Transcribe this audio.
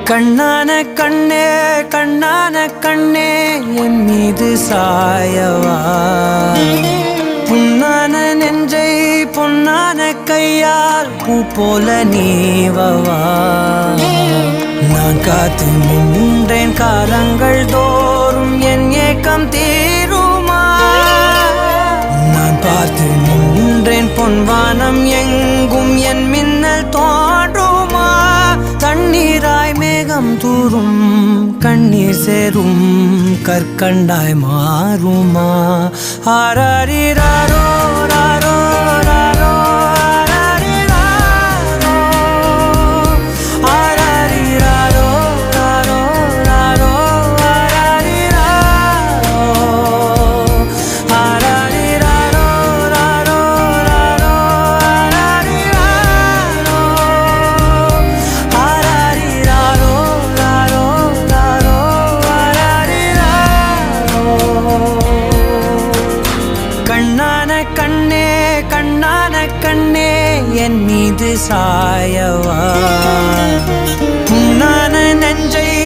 கண்ணான கண்ணே கண்ணான கண்ணே என் மீது சாயவா புண்ணான நெஞ்சை பொன்னான கையால் பூ போல நீவவா நான் காத்து நின்றேன் காலங்கள் தோறும் என் ஏக்கம் தீருமா நான் பார்த்து நின்றேன் பொன்வானம் எங்கும் என் மின்னல் தோன்றுமா தண்ணீராய் மேகம் தூரும் கண்ணீர் சேரும் கற்கண்டாய் மாறுமா ஆராரிராரோ ராரோ ராரோ ஆராரிராரோ ராரோ ராரோ ஆராரிராரோ ராரோ ராரோ கண்ணான கண்ணே கண்ணான கண்ணே என் மீது சாயவா